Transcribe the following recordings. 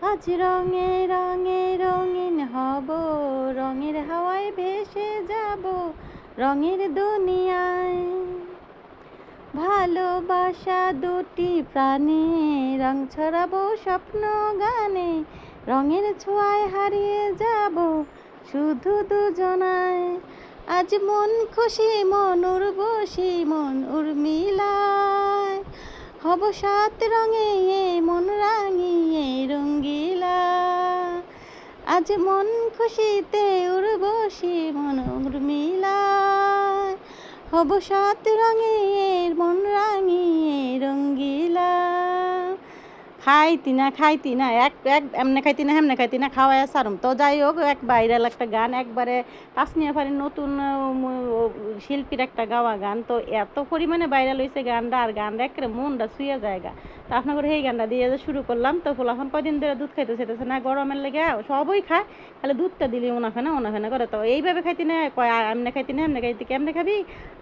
আজ রঙে রঙে রঙিন হব, রঙের হাওয়ায় ভেসে যাব রঙের দুনিয়ায়। ভালোবাসা দুটি প্রাণে, রং ছড়াবো স্বপ্ন গানে, রঙের ছোঁয়ায় হারিয়ে যাব শুধু দুজনায়। আজ মন খুশি মন উর্বশী মন উর্মিলায়, হব সাত রঙে মন রাঙিয়ে রঙ্গিলা। আজ মন খুশিতে উর্বশী মন উর্মিলায়, হব সাত রঙে মন রাঙিয়ে রঙ্গিলা। খাইতি না এক এক এমনি খাইতি না হেমনে খাইতি না, খাওয়াই সারম। তো যাই হোক, এক ভাইরাল একটা গান, একবারে তাসনিয়া ফারির নতুন শিল্পীর একটা গাওয়া গান। তো এত পরিমাণে ভাইরাল হয়েছে গানটা, আর গানটা একেবারে মনটা ছুঁয়ে জায়গা। তো আপনার এই গানটা দিয়ে শুরু করলাম। তো এখন কয়দিন ধরে দুধ খাইতে চাইতেছে না, গরমের লেগে সবই খায়, খালি দুধটা দিলে ওনাফেনা করে। তো এইভাবে খাইতি না, কয় এমনি খাইতি না এমনি খাইতি, কেমনে খাবি,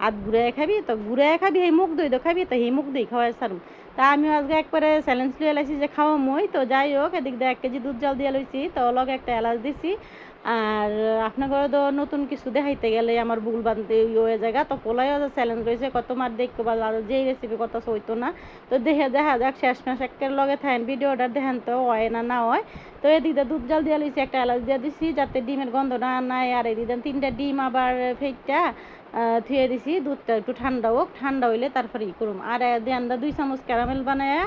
আধ ঘুরাই খাবি, তো ঘুরাই খাবি, এই মুখ দই তো খাবি, তো এই মুখ দই খাওয়াই সারুম। তা আমিও আজকে একবারে চ্যালেঞ্জ লিয়ে লাইছি যে খাওয়া মই। তো যাই হোক, এদিক দিয়ে 1 কেজি দুধ জাল দিয়ে লইছি, তো লগে একটা এলাচ দিছি। আর আপনার ঘরে তো নতুন কিছু দেখাইতে গেলে আমার বুল বানতে হয়ে জায়গা। তো পোলাইও চ্যালেঞ্জ রয়েছে, কত মার দেখতে বা যেই রেসিপি কত হইতো না। তো দেখা যাক শেষমেশ একের লগে থাকেন, ভিডিওটা দেখেন তো হয় না হয়। তো এদিকে দুধ জাল দিয়ে লইছি, একটা এলাচ দিয়ে দিছি যাতে ডিমের গন্ধ না নাই। আর এদিকে 3টা ডিম আবার ফেটটা থুয়ে দিছি, দুধটা একটু ঠান্ডা হোক, ঠান্ডা হইলে তারপরে করুম। আর দিয়ে 2 চামচ ক্যারামেল বানায়া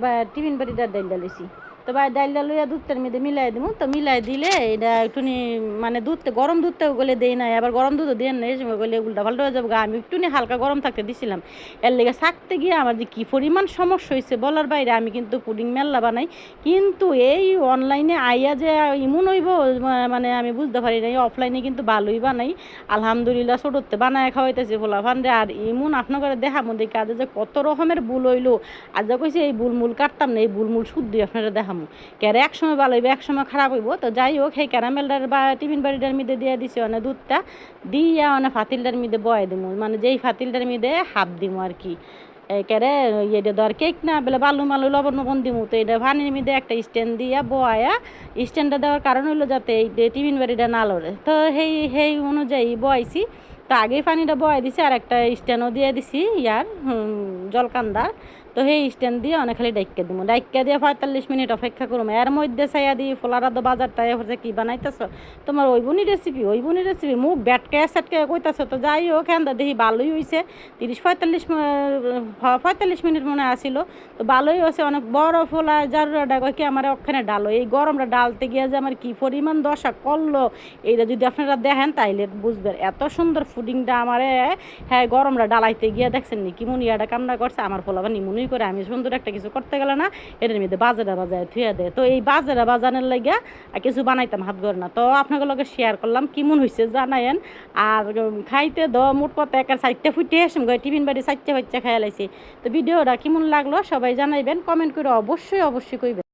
বা টিফিন বাড়িটা ডাইল ডালিছি। তো ডাইলটা লইয়া দুধটার মধ্যে মিলাই দিব। তো মিলাই দিলে এটা একটুনি মানে দুধটা গরম দুধটাও গলে দেই নাই, আবার গরম দুধও দিয়ে নাই, এই সময় গলে উল্টা পাল্টা হয়ে যাবো। আমি একটুনি হালকা গরম থাকতে দিছিলাম। এর লেগে থাকতে গিয়ে আমার যে কী পরিমাণ সমস্যা হয়েছে বলার বাইরে। আমি কিন্তু পুডিং মেল্লা বানাই, কিন্তু এই অনলাইনে আইয়া যে ইমন হইব মানে আমি বুঝতে পারি না। অফলাইনে কিন্তু ভালোই বানাই, আলহামদুলিল্লাহ। ছোটোতে বানায় খাওয়াইতেছি ফোলা ফান্ডে। আর ইমন আপনার ঘরে দেখামো দেখি আজ যে কত রকমের ভুল হইলো। আজ যা কইছি এই বুলমুল কাটতাম না, এই বুলমুল শুদ্ধই আপনারা দেখামো। ক্যারে এক সময় ভালো হইবে, এক সময় খারাপ হইব। তো যাই হোক, সেই ক্যারামেলটার বা টিফিন বাড়িটার মধ্যে দিয়ে দিছি অনেক দুধটা দিয়ে অনেক ফাতিলটার মধ্যে বয়ে দিব, মানে যেই ফাতিলটার মধ্যে হাফ দিব আর কি। একেবারে এটা ধর কেক না বলে বালু মালু লবণ মবন দিমু। তো এটা পানির মধ্যে একটা স্ট্যান্ড দিয়া বয়া, স্ট্যান্ডটা দেওয়ার কারণ হইলো যাতে এই টিফিন বাড়িটা না লড়ে। তো সেই অনুযায়ী বয়াইছি। তো আগেই পানিটা বয়াই দিছি, আর একটা স্ট্যান্ডও দিয়ে দিছি ইয়ার জলকান্দার। তো সেই স্ট্যান্ড দিয়ে অনেক খালি ডাইক্কা দিব, ডাইক্কা দিয়ে 45 মিনিট অপেক্ষা করুম। এর মধ্যে চাইয়া দিই ফোলারা তো বাজারটা হচ্ছে কি বানাইতেছ তোমার ওইবুনি রেসিপি মুখ ব্যাটকায় সেটকায় কইতাছ। তো যাই হোক, হ্যাঁ দেখি ভালোই হয়েছে। 30-45 মিনিট মনে আসিল। তো ভালোই হয়েছে, অনেক বড় ফোলা জারুরাটা কয় কি আমার ওখানে ডালো, এই গরমটা ডালতে গিয়ে যে আমার কি পরিমাণ দশা করলো, এইটা যদি আপনারা দেখেন তাইলে বুঝবেন। এত সুন্দর ফুডিংটা আমারে হ্যাঁ গরমটা ডালাইতে গিয়ে দেখছেন নি কিমন ইয়াটা কামনা করছে আমার ফোলাবা নিমুনি করে। আমি সুন্দর একটা কিছু করতে গেলে না, এটার মধ্যে বাজারে বাজায় থুয়ে দেয়। তো এই বাজারে বাজানোর লাগিয়া কিছু বানাইতাম হাত করে না। তো আপনাদের লগে শেয়ার করলাম, কেমন হয়েছে জানায়েন। আর খাইতে মোট কথা 4টা ফুটে আসুন টিফিন বাড়ি 4টা বাচ্চা খাইয়া লাইছি। তো ভিডিওটা কেমন লাগলো সবাই জানাইবেন, কমেন্ট করে অবশ্যই কইবেন।